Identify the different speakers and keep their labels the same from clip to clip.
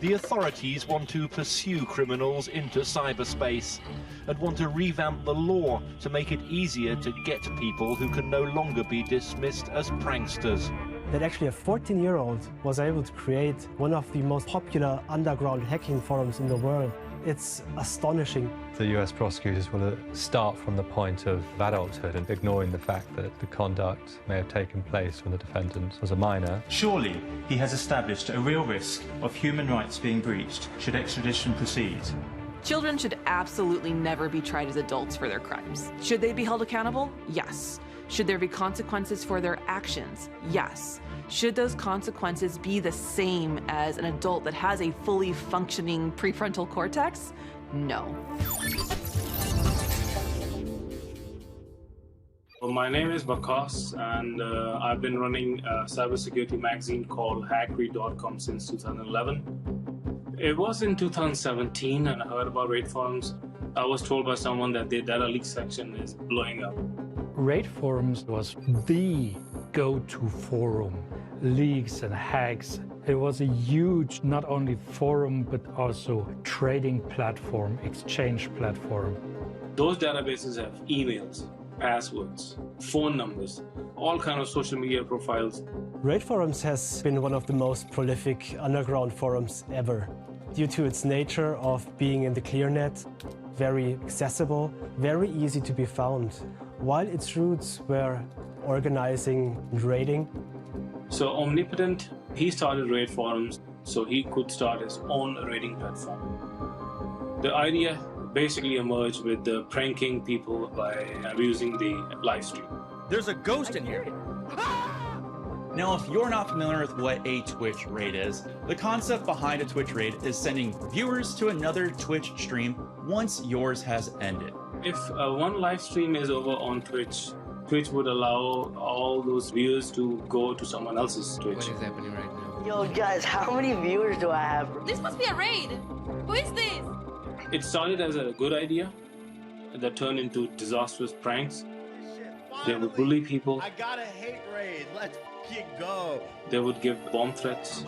Speaker 1: The authorities want to pursue criminals into cyberspace and want to revamp the law to make it easier to get people who can no longer be dismissed as pranksters.
Speaker 2: That actually a 14-year-old was able to create one of the most popular underground hacking forums in the world. It's astonishing.
Speaker 3: The US prosecutors will start from the point of adulthood and ignoring the fact that the conduct may have taken place when the defendant was a minor.
Speaker 4: Surely he has established a real risk of human rights being breached should extradition proceed.
Speaker 5: Children should absolutely never be tried as adults for their crimes. Should they be held accountable? Yes. Should there be consequences for their actions? Yes. Should those consequences be the same as an adult that has a fully functioning prefrontal cortex? No.
Speaker 6: Well, my name is Bakas, and I've been running a cybersecurity magazine called Hackery.com since 2011. It was in 2017, and I heard about RaidForums. I was told by someone that the data leak section is blowing up.
Speaker 7: RaidForums was the go-to forum. Leaks and hacks. It was a huge, not only forum, but also trading platform, exchange platform.
Speaker 6: Those databases have emails, passwords, phone numbers, all kinds of social media profiles.
Speaker 2: RaidForums has been one of the most prolific underground forums ever. Due to its nature of being in the ClearNet, very accessible, very easy to be found. While its roots were organizing and raiding.
Speaker 6: So Omnipotent, he started RaidForums so he could start his own raiding platform. The idea basically emerged with the pranking people by abusing the live stream.
Speaker 8: There's a ghost in here. Now, if you're not familiar with what a Twitch raid is, the concept behind a Twitch raid is sending viewers to another Twitch stream once yours has ended.
Speaker 6: If one live stream is over on Twitch, Twitch would allow all those viewers to go to someone else's Twitch.
Speaker 9: What is happening right now?
Speaker 10: Yo, guys, how many viewers do I have?
Speaker 11: This must be a raid. Who is this?
Speaker 6: It started as a good idea that turned into disastrous pranks. They would bully people.
Speaker 12: I gotta hate raid. Let's fucking go.
Speaker 6: They would give bomb threats.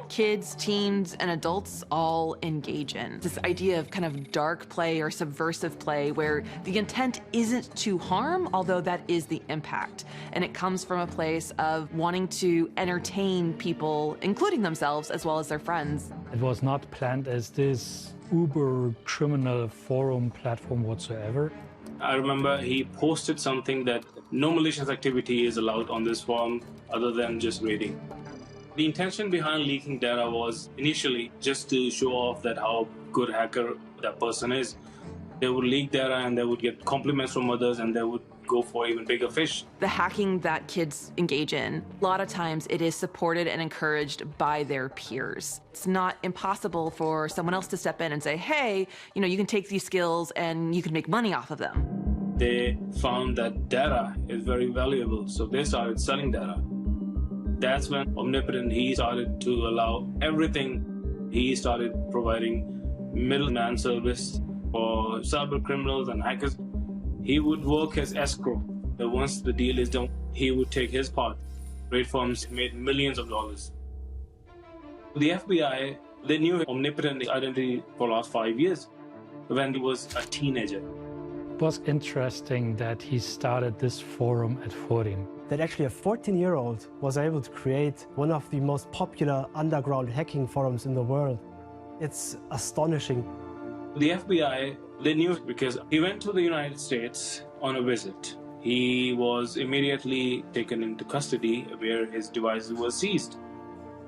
Speaker 5: Kids, teens, and adults all engage in this idea of kind of dark play or subversive play where the intent isn't to harm, although that is the impact. And it comes from a place of wanting to entertain people, including themselves, as well as their friends.
Speaker 7: It was not planned as this uber criminal forum platform whatsoever.
Speaker 6: I remember he posted something that no malicious activity is allowed on this forum other than just raiding. The intention behind leaking data was initially just to show off that how good hacker that person is. They would leak data and they would get compliments from others and they would go for even bigger fish.
Speaker 5: The hacking that kids engage in, a lot of times it is supported and encouraged by their peers. It's not impossible for someone else to step in and say, hey, you know, you can take these skills and you can make money off of them.
Speaker 6: They found that data is very valuable, so they started selling data. That's when Omnipotent, he started to allow everything. He started providing middleman service for cyber criminals and hackers. He would work as escrow. That once the deal is done, he would take his part. RaidForums made millions of dollars. The FBI, they knew Omnipotent's identity for the last 5 years when he was a teenager.
Speaker 7: It was interesting that he started this forum at 14.
Speaker 2: That actually a 14-year-old was able to create one of the most popular underground hacking forums in the world. It's astonishing.
Speaker 6: The FBI, they knew because he went to the United States on a visit. He was immediately taken into custody where his devices were seized.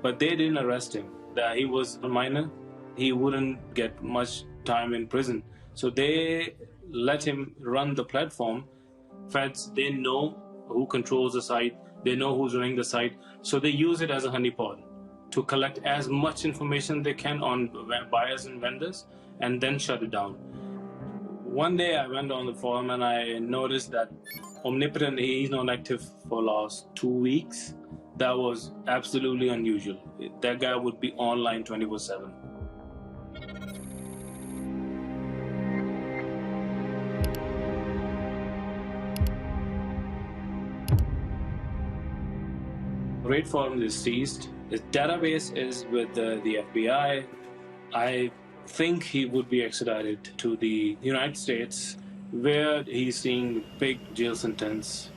Speaker 6: But they didn't arrest him. He was a minor. He wouldn't get much time in prison. So they let him run the platform. Feds, they know who controls the site. They know who's running the site. So they use it as a honeypot to collect as much information they can on buyers and vendors and then shut it down. One day I went on the forum and I noticed that Omnipotent, he's not active for the last 2 weeks. That was absolutely unusual. That guy would be online 24/7. RaidForums is seized. His database is with the FBI. I think he would be extradited to the United States, where he's seeing big jail sentence.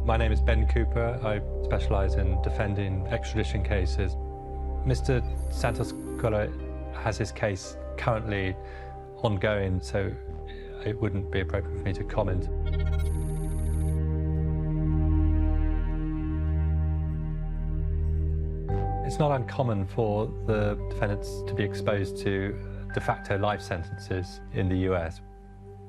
Speaker 3: My name is Ben Cooper. I specialise in defending extradition cases. Mr. Santos Coelho has his case currently ongoing, so it wouldn't be appropriate for me to comment. It's not uncommon for the defendants to be exposed to de facto life sentences in the US.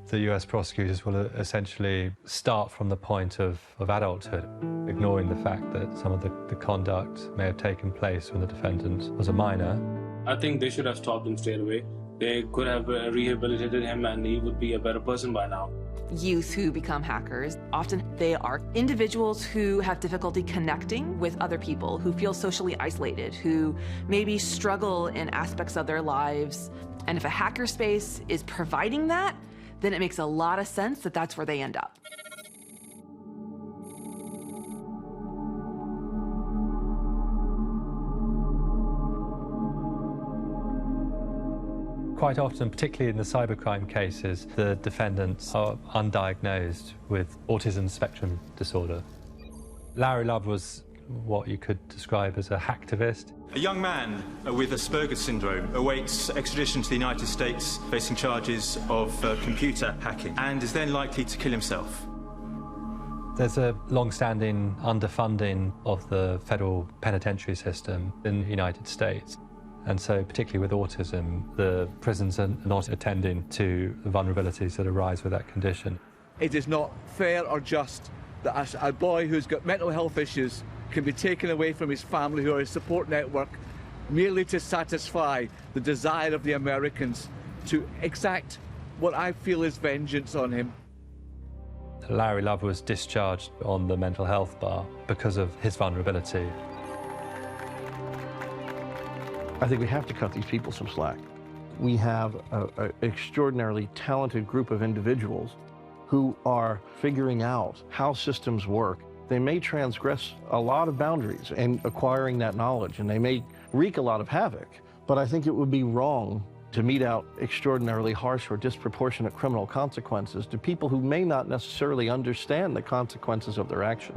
Speaker 3: The US prosecutors will essentially start from the point of adulthood, ignoring the fact that some of the conduct may have taken place when the defendant was a minor.
Speaker 6: I think they should have stopped him straight away. They could have rehabilitated him and he would be a better person by now.
Speaker 5: Youth who become hackers, often they are individuals who have difficulty connecting with other people, who feel socially isolated, who maybe struggle in aspects of their lives. And if a hackerspace is providing that, then it makes a lot of sense that that's where they end up.
Speaker 3: Quite often, particularly in the cybercrime cases, the defendants are undiagnosed with autism spectrum disorder. Larry Love was what you could describe as a hacktivist.
Speaker 4: A young man with Asperger's syndrome awaits extradition to the United States facing charges of computer hacking and is then likely to kill himself.
Speaker 3: There's a long-standing underfunding of the federal penitentiary system in the United States. And so, particularly with autism, the prisons are not attending to the vulnerabilities that arise with that condition.
Speaker 9: It is not fair or just that a boy who's got mental health issues can be taken away from his family, who are his support network, merely to satisfy the desire of the Americans to exact what I feel is vengeance on him.
Speaker 3: Larry Love was discharged on the mental health bar because of his vulnerability.
Speaker 13: I think we have to cut these people some slack. We have an extraordinarily talented group of individuals who are figuring out how systems work. They may transgress a lot of boundaries in acquiring that knowledge, and they may wreak a lot of havoc, but I think it would be wrong to mete out extraordinarily harsh or disproportionate criminal consequences to people who may not necessarily understand the consequences of their action.